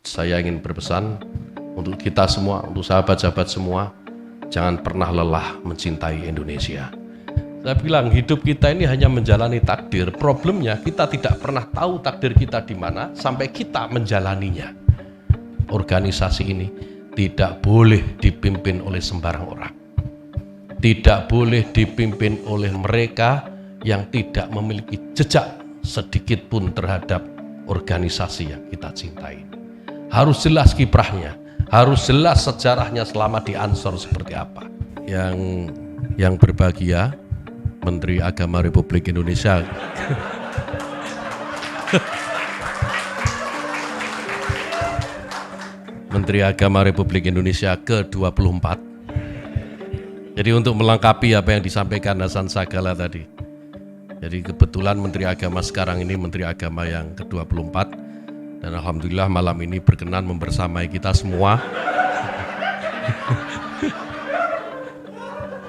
saya ingin berpesan untuk kita semua, untuk sahabat-sahabat semua, jangan pernah lelah mencintai Indonesia. Saya bilang hidup kita ini hanya menjalani takdir. Problemnya kita tidak pernah tahu takdir kita di mana sampai kita menjalaninya. Organisasi ini tidak boleh dipimpin oleh sembarang orang. Tidak boleh dipimpin oleh mereka yang tidak memiliki jejak sedikit pun terhadap organisasi yang kita cintai. Harus jelas kiprahnya, harus jelas sejarahnya selama di Ansor seperti apa. Yang berbahagia, Menteri Agama Republik Indonesia. Menteri Agama Republik Indonesia ke-24. Jadi untuk melengkapi apa yang disampaikan Hasan Sagala tadi. Jadi kebetulan Menteri Agama sekarang ini Menteri Agama yang ke-24. Dan alhamdulillah malam ini berkenan membersamai kita semua.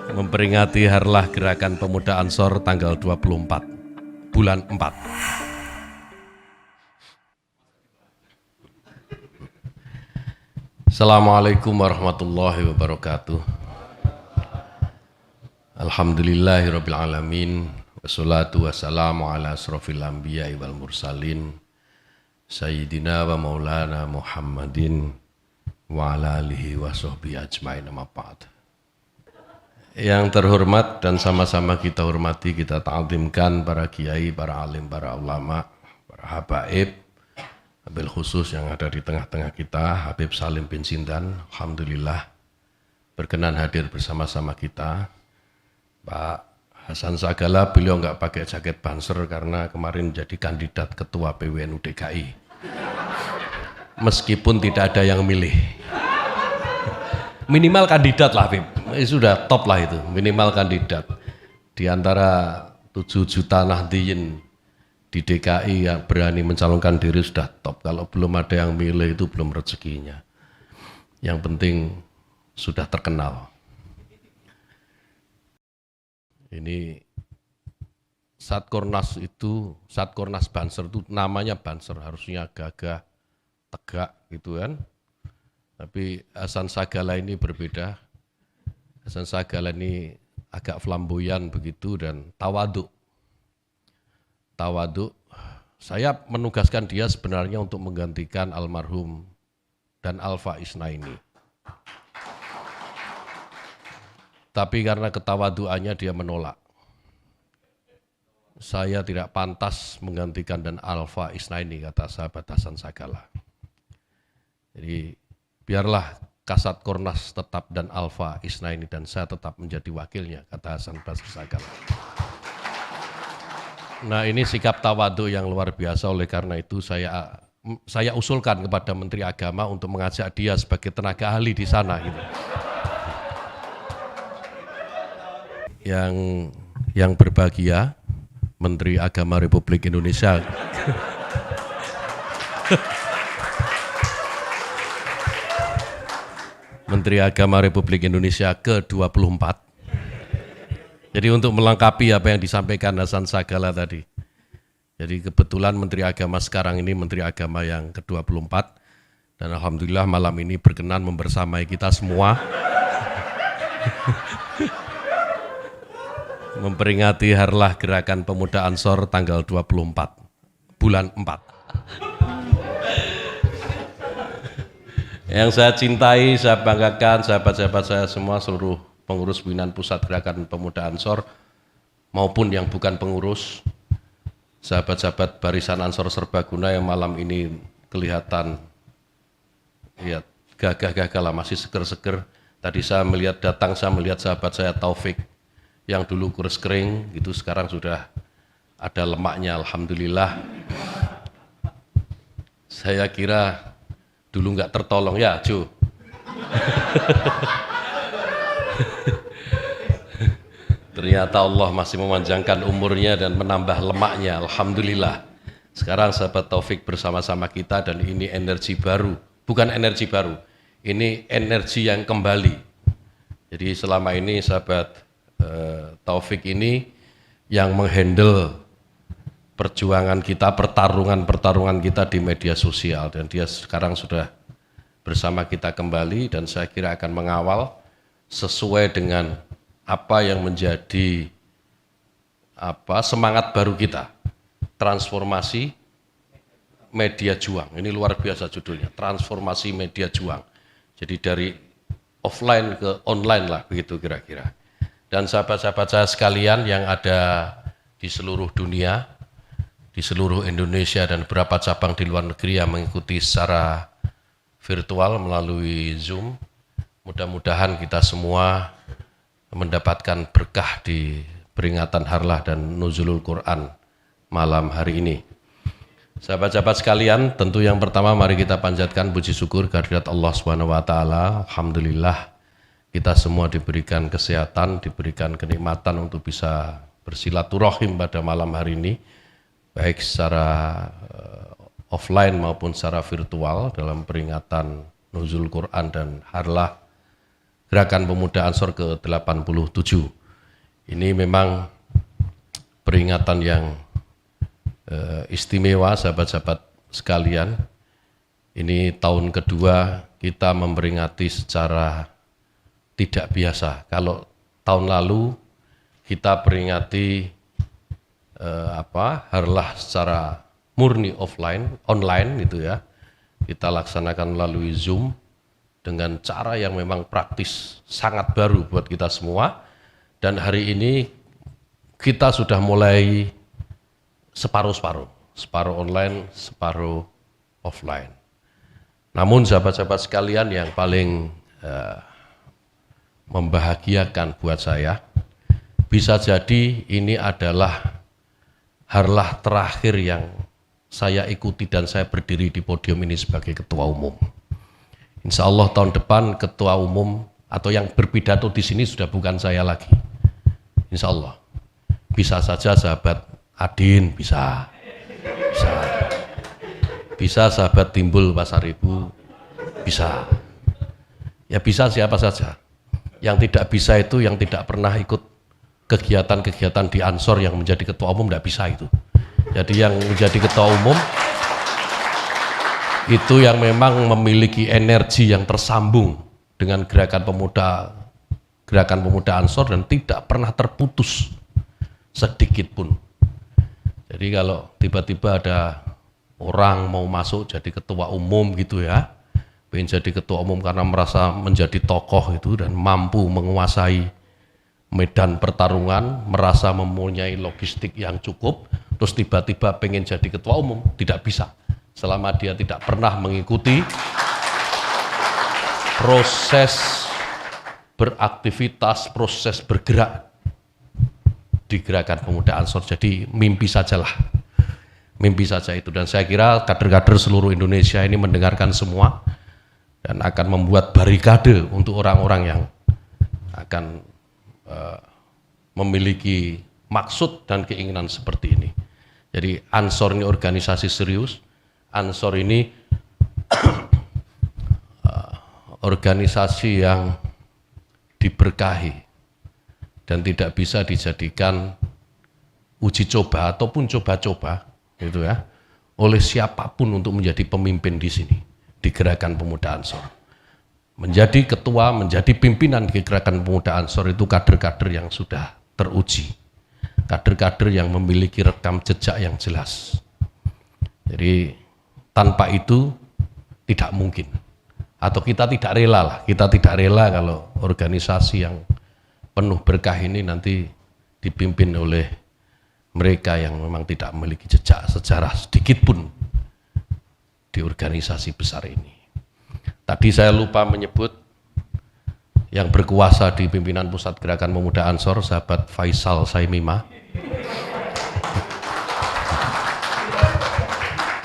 Memperingati Harlah Gerakan Pemuda Ansor tanggal 24 bulan 4. Assalamualaikum warahmatullahi wabarakatuh. Alhamdulillahirabbil alamin, wassalatu wassalamu ala asrofil anbiya'i wal mursalin, Sayyidina wa maulana Muhammadin wa ala alihi wa sahbihi ajmain, amma ba'd. Yang terhormat dan sama-sama kita hormati, kita ta'zimkan para kiai, para alim, para ulama, para habaib, habil khusus yang ada di tengah-tengah kita, Habib Salim bin Sindan, alhamdulillah berkenan hadir bersama-sama kita. Pak Hasan Sagala, beliau nggak pakai jaket banser karena kemarin jadi kandidat ketua PWNU DKI. Meskipun tidak ada yang milih. Minimal kandidat lah, Habib. Sudah top lah itu, minimal kandidat. Di antara 7 juta Nahdliyin di DKI yang berani mencalonkan diri sudah top. Kalau belum ada yang milih itu belum rezekinya. Yang penting sudah terkenal. Ini Satkornas itu, Satkornas Banser itu namanya Banser, harusnya gagah, tegak gitu kan. Tapi Hasan Sagala ini berbeda. Hasan Sagala ini agak flamboyan begitu dan tawaduk. Tawaduk. Saya menugaskan dia sebenarnya untuk menggantikan almarhum dan Alfa Isnaini. Tapi karena ketawaduannya dia menolak. Saya tidak pantas menggantikan dan Alfa Isnaini, kata sahabat Hasan Sagala. Jadi biarlah Kasat Kornas tetap dan Alfa Isnaini dan saya tetap menjadi wakilnya, kata Hasan Sagala. Nah, ini sikap tawadhu yang luar biasa, oleh karena itu saya usulkan kepada Menteri Agama untuk mengajak dia sebagai tenaga ahli di sana gitu. Yang berbahagia, Menteri Agama Republik Indonesia. Menteri Agama Republik Indonesia ke-24. Jadi untuk melengkapi apa yang disampaikan Hasan Sagala tadi. Jadi kebetulan Menteri Agama sekarang ini Menteri Agama yang ke-24. Dan alhamdulillah malam ini berkenan membersamai kita semua. Memperingati Harlah Gerakan Pemuda Ansor tanggal 24 bulan 4. Yang saya cintai, saya banggakan, sahabat-sahabat saya semua, seluruh pengurus pimpinan Pusat Gerakan Pemuda Ansor maupun yang bukan pengurus, sahabat-sahabat barisan Ansor Serbaguna yang malam ini kelihatan lihat gagah-gagah lah, masih seger-seger. Tadi saya melihat sahabat saya Taufik yang dulu kurus kering gitu, sekarang sudah ada lemaknya, alhamdulillah. Saya kira dulu nggak tertolong ya, Jo. Ternyata Allah masih memanjangkan umurnya dan menambah lemaknya, alhamdulillah. Sekarang sahabat Taufik bersama-sama kita dan ini energi baru, bukan energi baru, ini energi yang kembali. Jadi selama ini sahabat Taufik ini yang menghandle perjuangan kita, pertarungan kita di media sosial, dan dia sekarang sudah bersama kita kembali, dan saya kira akan mengawal sesuai dengan apa yang menjadi semangat baru kita, transformasi media juang. Ini luar biasa judulnya, transformasi media juang. Jadi dari offline ke online lah, begitu kira-kira. Dan sahabat-sahabat saya sekalian yang ada di seluruh dunia, di seluruh Indonesia dan beberapa cabang di luar negeri yang mengikuti secara virtual melalui Zoom, mudah-mudahan kita semua mendapatkan berkah di peringatan Harlah dan Nuzulul Quran malam hari ini. Sahabat-sahabat sekalian, tentu yang pertama mari kita panjatkan puji syukur kehadirat Allah Subhanahu wa taala. Alhamdulillah kita semua diberikan kesehatan, diberikan kenikmatan untuk bisa bersilaturahim pada malam hari ini, baik secara offline maupun secara virtual dalam peringatan Nuzul Quran dan Harlah Gerakan Pemuda Ansor ke-87. Ini memang peringatan yang istimewa, sahabat-sahabat sekalian. Ini tahun kedua kita memperingati secara tidak biasa. Kalau tahun lalu kita peringati Harlah secara murni online gitu ya. Kita laksanakan melalui Zoom dengan cara yang memang praktis, sangat baru buat kita semua. Dan hari ini kita sudah mulai separuh-separuh, separuh online, separuh offline. Namun sahabat-sahabat sekalian, yang paling membahagiakan buat saya, bisa jadi ini adalah Harlah terakhir yang saya ikuti dan saya berdiri di podium ini sebagai ketua umum. Insya Allah tahun depan ketua umum atau yang berpidato di sini sudah bukan saya lagi. Insya Allah. Bisa saja sahabat Adin, bisa sahabat Timbul Pasaribu, bisa. Ya bisa siapa saja. Yang tidak bisa itu yang tidak pernah ikut kegiatan-kegiatan di Ansor yang menjadi ketua umum, tidak bisa itu. Jadi yang menjadi ketua umum itu yang memang memiliki energi yang tersambung dengan gerakan pemuda Ansor dan tidak pernah terputus sedikit pun. Jadi kalau tiba-tiba ada orang mau masuk jadi ketua umum gitu ya, pengen jadi ketua umum karena merasa menjadi tokoh itu dan mampu menguasai medan pertarungan, merasa mempunyai logistik yang cukup, terus tiba-tiba pengen jadi ketua umum, tidak bisa. Selama dia tidak pernah mengikuti proses beraktivitas, proses bergerak di Gerakan Pemuda Ansor. Jadi mimpi sajalah, mimpi saja itu. Dan saya kira kader-kader seluruh Indonesia ini mendengarkan semua dan akan membuat barikade untuk orang-orang yang akan memiliki maksud dan keinginan seperti ini. Jadi Ansor ini organisasi serius, Ansor ini organisasi yang diberkahi dan tidak bisa dijadikan uji coba ataupun coba-coba gitu ya oleh siapapun untuk menjadi pemimpin di sini di Gerakan Pemuda Ansor. Menjadi ketua, menjadi pimpinan di Gerakan Pemuda Ansor itu kader-kader yang sudah teruji, kader-kader yang memiliki rekam jejak yang jelas. Jadi tanpa itu tidak mungkin, atau kita tidak rela lah, kita tidak rela kalau organisasi yang penuh berkah ini nanti dipimpin oleh mereka yang memang tidak memiliki jejak sejarah sedikit pun di organisasi besar ini. Tadi saya lupa menyebut yang berkuasa di pimpinan Pusat Gerakan Pemuda Ansor, sahabat Faisal Saimima.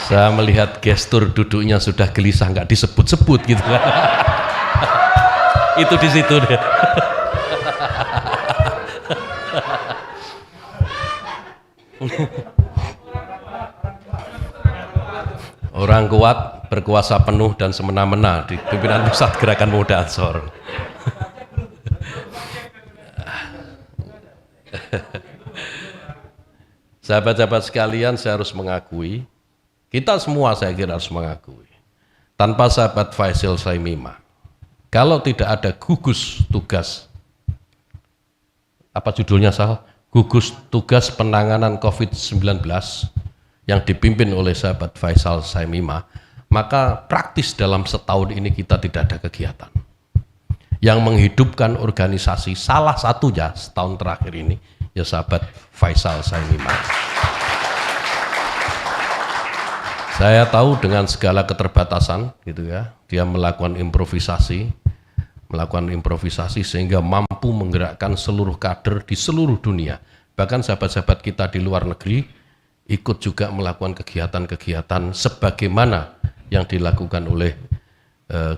Saya melihat gestur duduknya sudah gelisah, nggak disebut-sebut gitu. Itu di situ deh. Orang kuat, berkuasa penuh dan semena-mena di pimpinan Pusat Gerakan Pemuda Ansor. Sahabat-sahabat sekalian, saya harus mengakui, kita semua saya kira harus mengakui, tanpa sahabat Faisal Saimimah, kalau tidak ada gugus tugas, apa judulnya Sal? Gugus tugas penanganan COVID-19 yang dipimpin oleh sahabat Faisal Saimimah, maka praktis dalam setahun ini kita tidak ada kegiatan. Yang menghidupkan organisasi salah satunya setahun terakhir ini, ya sahabat Faisal Saimimah. Saya tahu dengan segala keterbatasan gitu ya, dia melakukan improvisasi sehingga mampu menggerakkan seluruh kader di seluruh dunia. Bahkan sahabat-sahabat kita di luar negeri ikut juga melakukan kegiatan-kegiatan sebagaimana yang dilakukan oleh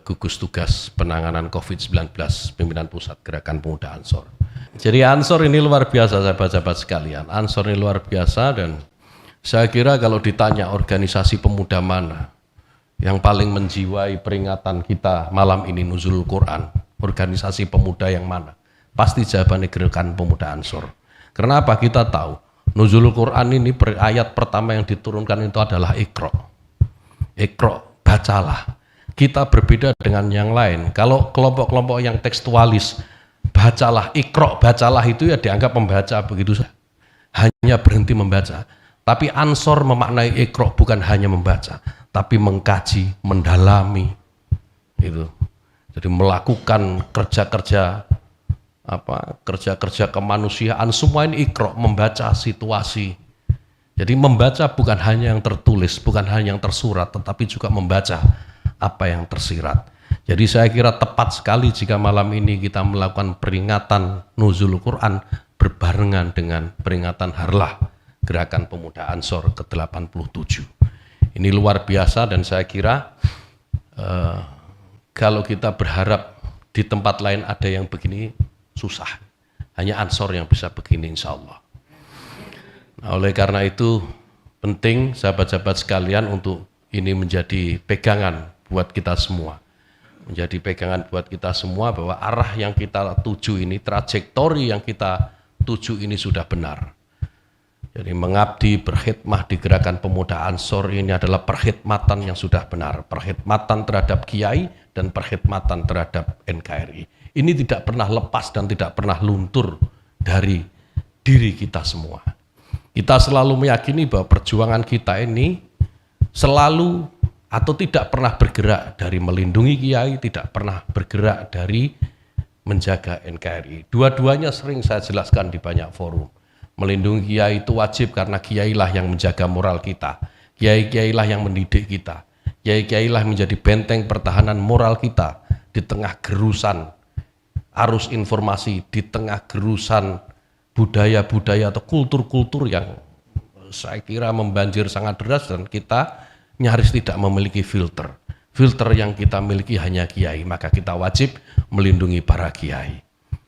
gugus tugas penanganan COVID-19 pimpinan pusat Gerakan Pemuda Ansor. Jadi Ansor ini luar biasa sahabat-sahabat sekalian. Ansor ini luar biasa, dan saya kira kalau ditanya organisasi pemuda mana yang paling menjiwai peringatan kita malam ini Nuzulul Quran, organisasi pemuda yang mana? Pasti jawabannya Gerakan Pemuda Ansor. Karena apa? Kita tahu Nuzulul Quran ini ayat pertama yang diturunkan itu adalah Iqra. Iqra, bacalah. Kita berbeda dengan yang lain. Kalau kelompok-kelompok yang tekstualis, bacalah, Iqra, bacalah itu ya dianggap membaca begitu saja. Hanya berhenti membaca. Tapi Ansor memaknai Iqra bukan hanya membaca, tapi mengkaji, mendalami. Itu. Jadi melakukan kerja-kerja kemanusiaan, semua ini Iqra, membaca situasi. Jadi membaca bukan hanya yang tertulis, bukan hanya yang tersurat, tetapi juga membaca apa yang tersirat. Jadi saya kira tepat sekali jika malam ini kita melakukan peringatan Nuzulul Quran berbarengan dengan peringatan Harlah Gerakan Pemuda Ansor ke-87. Ini luar biasa, dan saya kira kalau kita berharap di tempat lain ada yang begini, susah. Hanya Ansor yang bisa begini insya Allah. Nah, oleh karena itu penting sahabat-sahabat sekalian untuk ini menjadi pegangan buat kita semua. Menjadi pegangan buat kita semua bahwa arah yang kita tuju ini, trajektori yang kita tuju ini sudah benar. Jadi mengabdi, berkhidmah di Gerakan Pemuda Ansor ini adalah perkhidmatan yang sudah benar. Perkhidmatan terhadap Kiai dan perkhidmatan terhadap NKRI. Ini tidak pernah lepas dan tidak pernah luntur dari diri kita semua. Kita selalu meyakini bahwa perjuangan kita ini selalu atau tidak pernah bergerak dari melindungi Kiai, tidak pernah bergerak dari menjaga NKRI. Dua-duanya sering saya jelaskan di banyak forum. Melindungi Kiai itu wajib karena Kiai lah yang menjaga moral kita. Kiai-kiai lah yang mendidik kita. Kiai-kiai lah menjadi benteng pertahanan moral kita di tengah gerusan arus informasi, di tengah gerusan budaya-budaya atau kultur-kultur yang saya kira membanjir sangat deras, dan kita nyaris tidak memiliki filter. Filter yang kita miliki hanya Kiai, maka kita wajib melindungi para Kiai.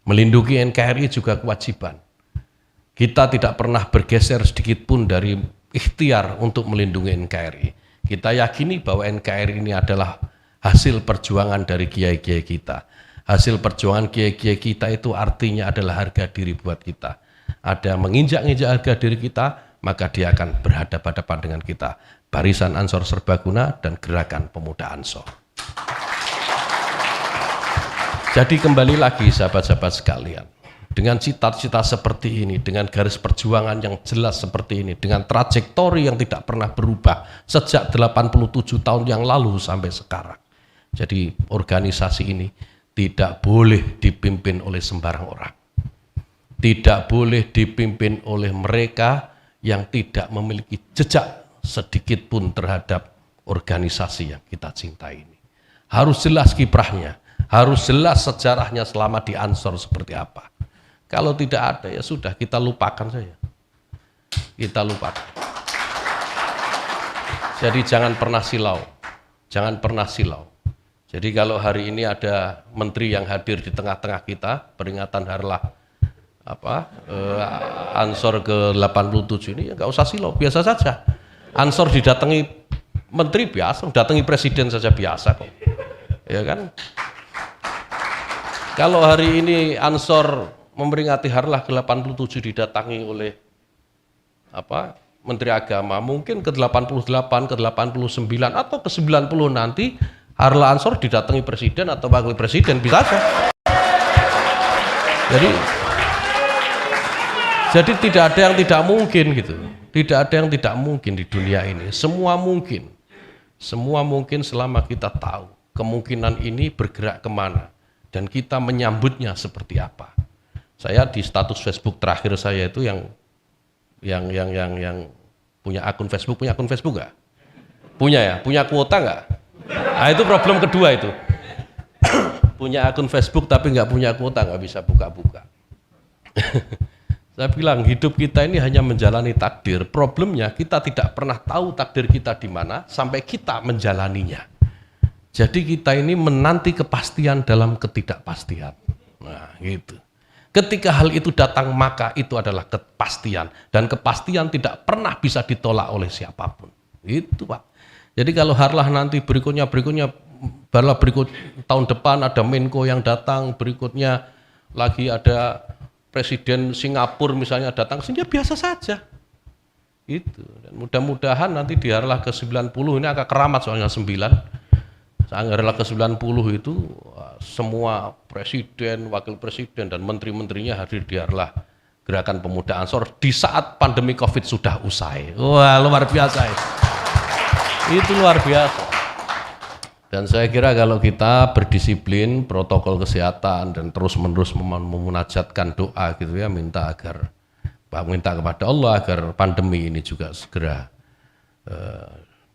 Melindungi NKRI juga kewajiban. Kita tidak pernah bergeser sedikit pun dari ikhtiar untuk melindungi NKRI. Kita yakini bahwa NKRI ini adalah hasil perjuangan dari Kiai-Kiai kita. Hasil perjuangan Kiai-Kiai kita itu artinya adalah harga diri buat kita. Ada menginjak-injak harga diri kita, maka dia akan berhadapan-hadapan dengan kita. Barisan Ansor Serbaguna dan Gerakan Pemuda Ansor. Jadi kembali lagi sahabat-sahabat sekalian, dengan cita-cita seperti ini, dengan garis perjuangan yang jelas seperti ini, dengan trajektori yang tidak pernah berubah sejak 87 tahun yang lalu sampai sekarang. Jadi organisasi ini tidak boleh dipimpin oleh sembarang orang. Tidak boleh dipimpin oleh mereka yang tidak memiliki jejak sedikit pun terhadap organisasi yang kita cintai ini. Harus jelas kiprahnya, harus jelas sejarahnya selama di Ansor seperti apa. Kalau tidak ada ya sudah, kita lupakan saja. Kita lupakan. Jadi jangan pernah silau. Jangan pernah silau. Jadi kalau hari ini ada menteri yang hadir di tengah-tengah kita, peringatan Harlah Ansor ke-87 ini ya nggak usah silau, biasa saja. Ansor didatangi menteri biasa, datangi presiden saja biasa kok. Ya kan? Kalau hari ini Ansor memperingati Harlah ke-87 didatangi oleh Menteri Agama, mungkin ke 88, ke 89 atau ke 90 nanti Harla Ansor didatangi presiden atau wakil presiden, bisa aja. Jadi tidak ada yang tidak mungkin gitu. Tidak ada yang tidak mungkin di dunia ini. Semua mungkin. Semua mungkin selama kita tahu kemungkinan ini bergerak kemana dan kita menyambutnya seperti apa. Saya di status Facebook terakhir saya itu yang punya akun Facebook nggak? Punya ya? Punya kuota nggak? Nah itu problem kedua itu. Punya akun Facebook tapi nggak punya kuota, nggak bisa buka-buka. Saya bilang hidup kita ini hanya menjalani takdir. Problemnya kita tidak pernah tahu takdir kita di mana sampai kita menjalaninya. Jadi kita ini menanti kepastian dalam ketidakpastian. Nah gitu. Ketika hal itu datang maka itu adalah kepastian. Dan kepastian tidak pernah bisa ditolak oleh siapapun. Itu Pak. Jadi kalau Harlah nanti berikutnya berikut tahun depan ada Menko yang datang, berikutnya lagi ada Presiden Singapura misalnya datang, sehingga biasa saja. Itu. Dan mudah-mudahan nanti di Harlah ke-90 ini agak keramat soalnya 9. Harlah ke-90 itu semua presiden, wakil presiden dan menteri-menterinya hadir di Harlah Gerakan Pemuda Ansor di saat pandemi Covid sudah usai. Wah, luar biasa itu. Itu luar biasa. Dan saya kira kalau kita berdisiplin protokol kesehatan dan terus-menerus memunajatkan doa gitu ya, minta kepada Allah agar pandemi ini juga segera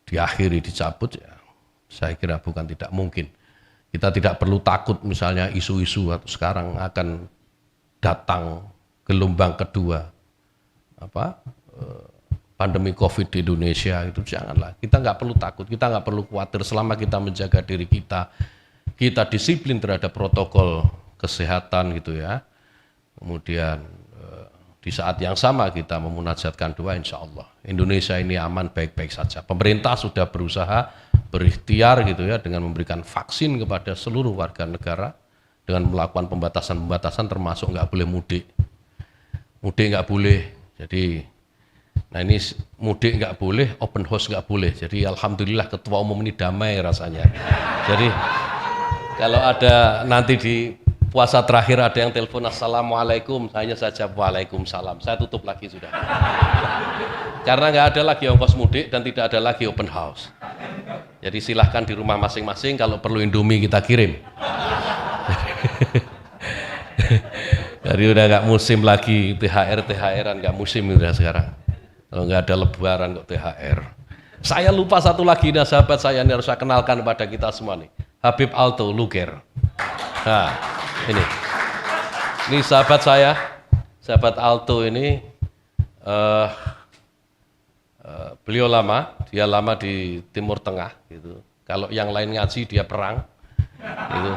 diakhiri, dicabut ya. Saya kira bukan tidak mungkin. Kita tidak perlu takut misalnya isu-isu atau sekarang akan datang gelombang kedua pandemi Covid di Indonesia, itu janganlah. Kita nggak perlu takut, kita nggak perlu khawatir selama kita menjaga diri kita disiplin terhadap protokol kesehatan gitu ya. Kemudian di saat yang sama kita memunajatkan doa, insya Allah Indonesia ini aman, baik-baik saja. Pemerintah sudah berusaha berikhtiar gitu ya dengan memberikan vaksin kepada seluruh warga negara dengan melakukan pembatasan termasuk nggak boleh mudik nggak boleh. Jadi nah ini mudik nggak boleh, open house nggak boleh. Jadi alhamdulillah ketua umum ini damai rasanya. Jadi kalau ada nanti di puasa terakhir ada yang telepon assalamualaikum, hanya saja waalaikumsalam, saya tutup lagi sudah. Karena nggak ada lagi ongkos mudik dan tidak ada lagi open house. Jadi silahkan di rumah masing-masing, kalau perlu Indomie kita kirim. Jadi udah nggak musim lagi THR-an, nggak musim udah sekarang. Kalau nggak ada lebaran kok THR. Saya lupa satu lagi, nah sahabat saya ini harus saya kenalkan kepada kita semua nih. Habib Alto Luger. Nah ini sahabat saya, sahabat Alto ini beliau dia lama di Timur Tengah gitu. Kalau yang lain ngaji dia perang gitu.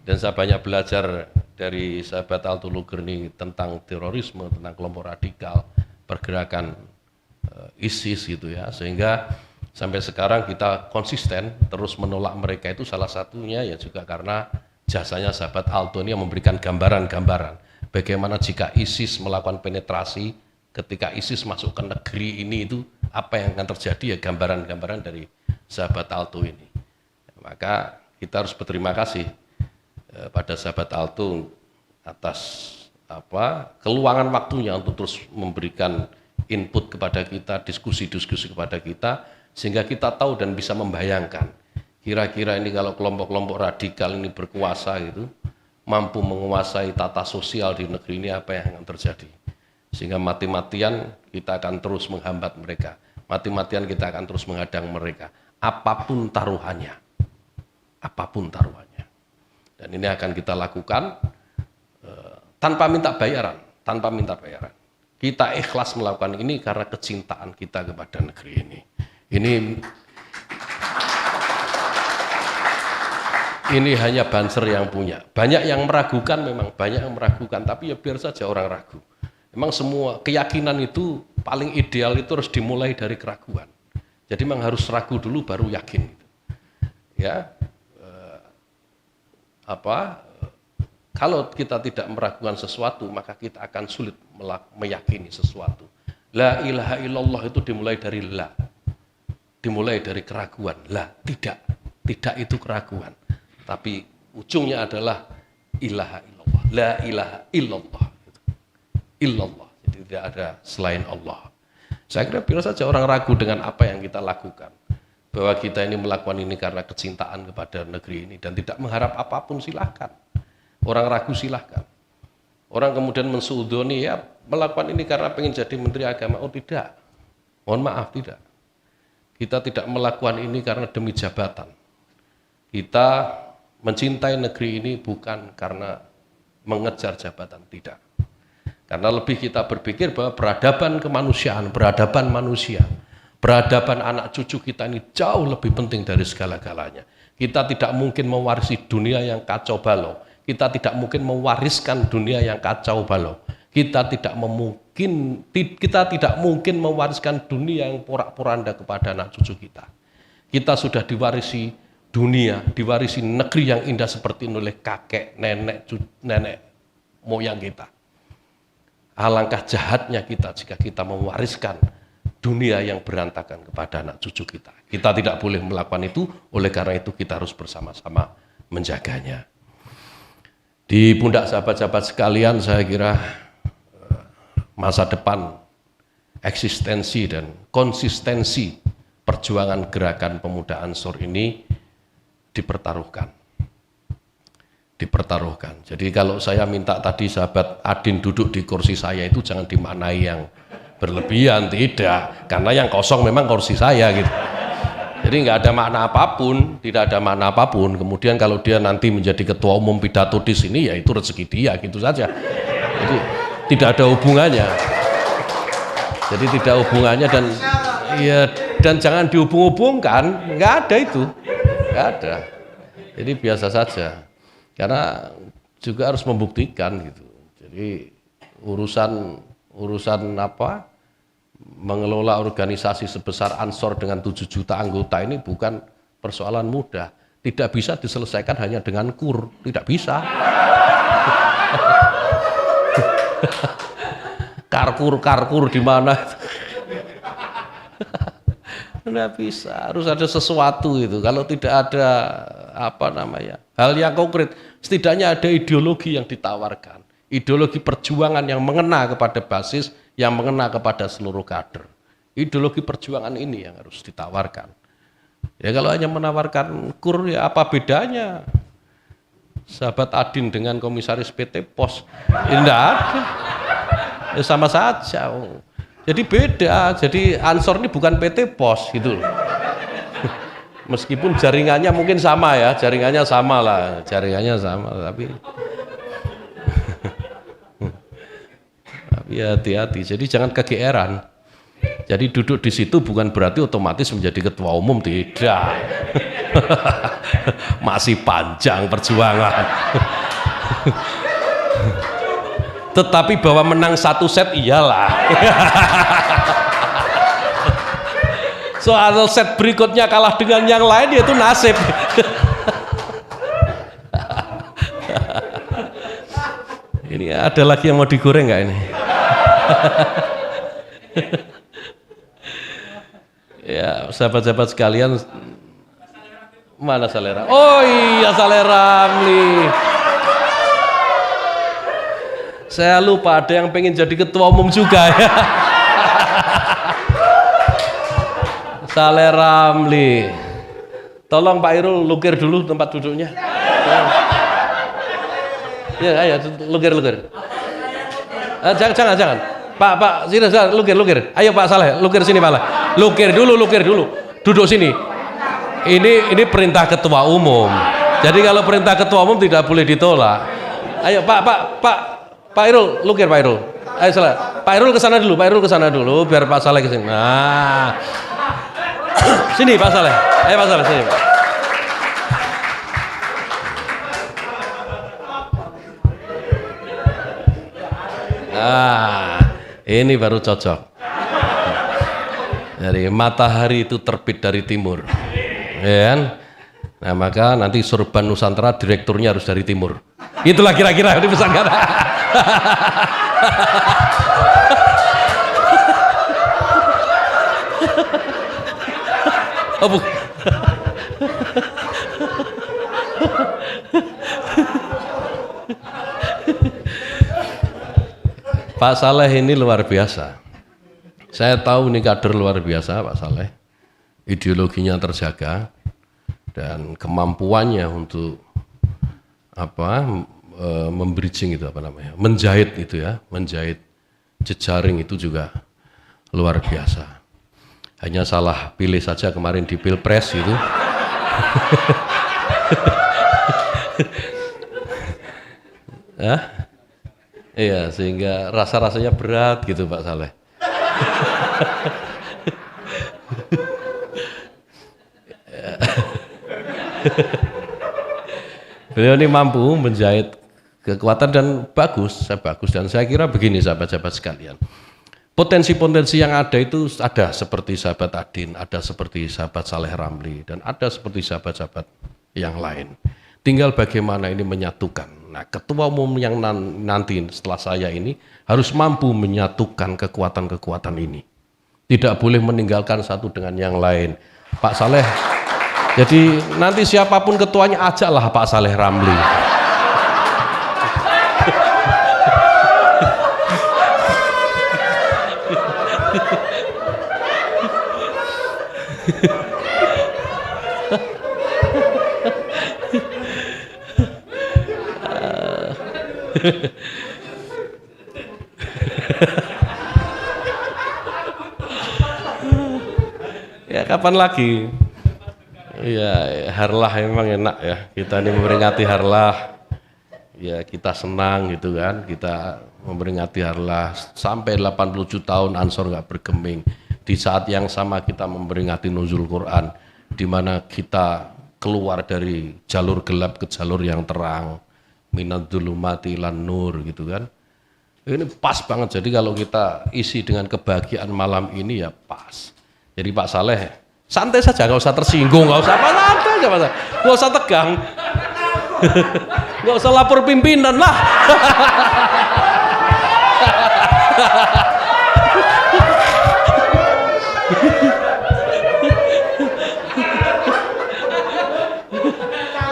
Dan saya banyak belajar dari sahabat Alto Luger ini tentang terorisme, tentang kelompok radikal, pergerakan ISIS gitu ya. Sehingga sampai sekarang kita konsisten terus menolak mereka, itu salah satunya ya juga karena jasanya sahabat Alto ini yang memberikan gambaran-gambaran bagaimana jika ISIS melakukan penetrasi. Ketika ISIS masuk ke negeri ini itu apa yang akan terjadi ya, gambaran-gambaran dari sahabat Alto ini. Maka kita harus berterima kasih pada sahabat Alto atas keluangan waktunya untuk terus memberikan input kepada kita, diskusi-diskusi kepada kita, sehingga kita tahu dan bisa membayangkan kira-kira ini kalau kelompok-kelompok radikal ini berkuasa gitu, mampu menguasai tata sosial di negeri ini, apa yang akan terjadi. Sehingga mati-matian kita akan terus menghambat mereka, mati-matian kita akan terus menghadang mereka, apapun taruhannya. Dan ini akan kita lakukan tanpa minta bayaran. Kita ikhlas melakukan ini karena kecintaan kita kepada negeri ini. Ini hanya Banser yang punya. Banyak yang meragukan, memang banyak yang meragukan, tapi ya biar saja orang ragu. Memang semua keyakinan itu paling ideal itu harus dimulai dari keraguan. Jadi memang harus ragu dulu baru yakin. Ya, kalau kita tidak meragukan sesuatu maka kita akan sulit meyakini sesuatu. La ilaha illallah itu dimulai dari la. Dimulai dari keraguan. La, tidak. Tidak itu keraguan. Tapi ujungnya adalah ilaha illallah. La ilaha illallah. Illallah. Jadi tidak ada selain Allah. Saya kira biar saja orang ragu dengan apa yang kita lakukan. Bahwa kita ini melakukan ini karena kecintaan kepada negeri ini. Dan tidak mengharap apapun, silahkan. Orang ragu silahkan. Orang kemudian mensuudoni, ya melakukan ini karena pengen jadi menteri agama. Oh tidak. Mohon maaf, tidak. Kita tidak melakukan ini karena demi jabatan. Kita mencintai negeri ini bukan karena mengejar jabatan, tidak. Karena lebih kita berpikir bahwa peradaban kemanusiaan, peradaban manusia, peradaban anak cucu kita ini jauh lebih penting dari segala-galanya. Kita tidak mungkin mewarisi dunia yang kacau balau. Kita tidak mungkin mewariskan dunia yang kacau balau. Kita tidak mungkin mewariskan dunia yang porak-poranda kepada anak cucu kita. Kita sudah diwarisi dunia, diwarisi negeri yang indah seperti ini oleh kakek, nenek moyang kita. Alangkah jahatnya kita jika kita mewariskan dunia yang berantakan kepada anak cucu kita. Kita tidak boleh melakukan itu, oleh karena itu kita harus bersama-sama menjaganya. Di pundak sahabat-sahabat sekalian, saya kira masa depan, eksistensi dan konsistensi perjuangan gerakan pemuda Ansor ini dipertaruhkan. Jadi kalau saya minta tadi sahabat Adin duduk di kursi saya itu jangan dimaknai yang berlebihan, tidak. Karena yang kosong memang kursi saya gitu. Jadi nggak ada makna apapun, tidak ada makna apapun. Kemudian kalau dia nanti menjadi ketua umum pidato di sini, ya itu rezeki dia, gitu saja. Jadi tidak ada hubungannya. Jadi tidak hubungannya dan jangan dihubung-hubungkan, nggak ada itu, nggak ada. Jadi biasa saja. Karena juga harus membuktikan gitu. Jadi urusan apa? Mengelola organisasi sebesar Ansor dengan 7 juta anggota ini bukan persoalan mudah. Tidak bisa diselesaikan hanya dengan kur, tidak bisa. Karkur di mana? Tidak bisa, harus ada sesuatu itu. Kalau tidak ada hal yang konkret, setidaknya ada ideologi yang ditawarkan, ideologi perjuangan yang mengena kepada basis, yang mengena kepada seluruh kader. Ideologi perjuangan ini yang harus ditawarkan. Ya kalau hanya menawarkan kur, ya apa bedanya sahabat Adin dengan komisaris PT Pos? Ya, tidak ada, ya sama saja. Jadi beda, jadi Ansor ini bukan PT Pos gitu loh. Meskipun jaringannya mungkin sama ya, jaringannya sama, tapi hati-hati. Jadi jangan kegeeran. Jadi duduk di situ bukan berarti otomatis menjadi ketua umum, tidak. Masih panjang perjuangan. Tetapi bahwa menang 1 set iyalah. Soal set berikutnya kalah dengan yang lain, yaitu nasib. Ini ada lagi yang mau digoreng nggak ini? Ya, sahabat-sahabat sekalian, mana Saleh? Oh iya, Saleh Ramli. Saya lupa ada yang pengen jadi ketua umum juga ya. Saleh Ramli. Tolong Pak Irul lukir dulu tempat duduknya. Ya, ayo lukir. Jangan. Pak, sini lukir. Ayo Pak Saleh, lukir sini Pak. Lukir dulu. Duduk sini. Ini perintah ketua umum. Jadi kalau perintah ketua umum tidak boleh ditolak. Ayo Pak Irul, lukir Pak Irul. Ayo Saleh. Pak Irul ke sana dulu biar Pak Saleh ke sini. Nah. Sini Pak Saleh. Ayo Pak Saleh sini, Pak. Nah, ini baru cocok. Jadi matahari itu terbit dari timur. Ya kan? Nah, maka nanti Surban Nusantara direkturnya harus dari timur. Itulah kira-kira yang dipesankan. Oh, bukan. Pak Saleh ini luar biasa. Saya tahu ini kader luar biasa Pak Saleh. Ideologinya terjaga dan kemampuannya untuk membridging itu menjahit itu ya, menjahit jejaring itu juga luar biasa. Hanya salah pilih saja kemarin di Pilpres itu. Iya, sehingga rasa-rasanya berat gitu Pak Saleh. Beliau ini mampu menjahit kekuatan dan bagus dan saya kira begini sahabat-sahabat sekalian. Potensi-potensi yang ada itu ada seperti sahabat Adin, ada seperti sahabat Saleh Ramli dan ada seperti sahabat-sahabat yang lain. Tinggal bagaimana ini menyatukan. Nah, ketua umum yang nanti setelah saya ini harus mampu menyatukan kekuatan-kekuatan ini. Tidak boleh meninggalkan satu dengan yang lain. Pak Saleh, jadi nanti siapapun ketuanya ajaklah Pak Saleh Ramli. Ya kapan lagi? Ya Harlah memang enak ya. Kita ini memperingati Harlah. Ya kita senang gitu kan. Kita memperingati Harlah sampai 87 tahun Ansor nggak bergeming. Di saat yang sama kita memperingati Nuzul Quran, di mana kita keluar dari jalur gelap ke jalur yang terang. Minadzulumati lan nur gitu kan. Ini pas banget. Jadi kalau kita isi dengan kebahagiaan malam ini ya pas. Jadi Pak Saleh santai saja, nggak usah tersinggung, nggak usah santai aja, nggak usah tegang, nggak usah lapor pimpinan lah.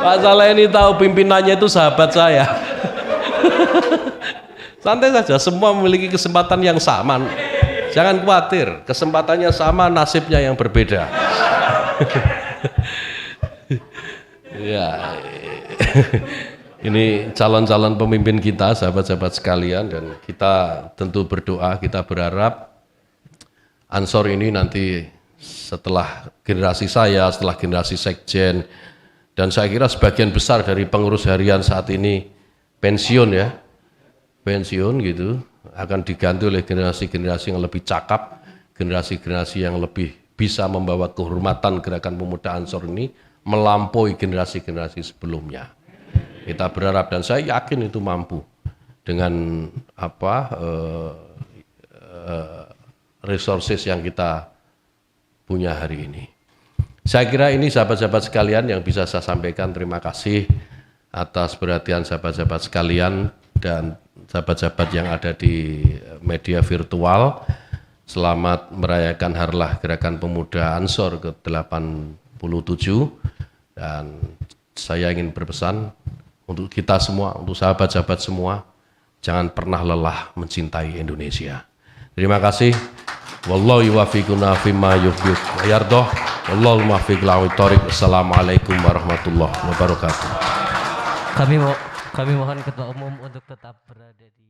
Pak Saleh ini tahu pimpinannya itu sahabat saya. Santai saja, semua memiliki kesempatan yang sama. Jangan khawatir, kesempatannya sama, nasibnya yang berbeda. Ya, ini calon-calon pemimpin kita, sahabat-sahabat sekalian, dan kita tentu berdoa, kita berharap Ansor ini nanti setelah generasi saya, setelah generasi sekjen, dan saya kira sebagian besar dari pengurus harian saat ini pensiun ya, pensiun gitu, akan diganti oleh generasi-generasi yang lebih cakap, generasi-generasi yang lebih bisa membawa kehormatan gerakan pemuda Ansor ini melampaui generasi-generasi sebelumnya. Kita berharap dan saya yakin itu mampu dengan resources yang kita punya hari ini. Saya kira ini sahabat-sahabat sekalian yang bisa saya sampaikan. Terima kasih atas perhatian sahabat-sahabat sekalian dan sahabat-sahabat yang ada di media virtual. Selamat merayakan Harlah Gerakan Pemuda Ansor ke-87 dan saya ingin berpesan untuk kita semua, untuk sahabat-sahabat semua, jangan pernah lelah mencintai Indonesia. Terima kasih. Wallahu yuwaffiquna fima yuhibbu wa yardah. Wallahul muwaffiq ila thoriq. Assalamualaikum warahmatullahi wabarakatuh. Kami mohon Ketua Umum untuk tetap berada di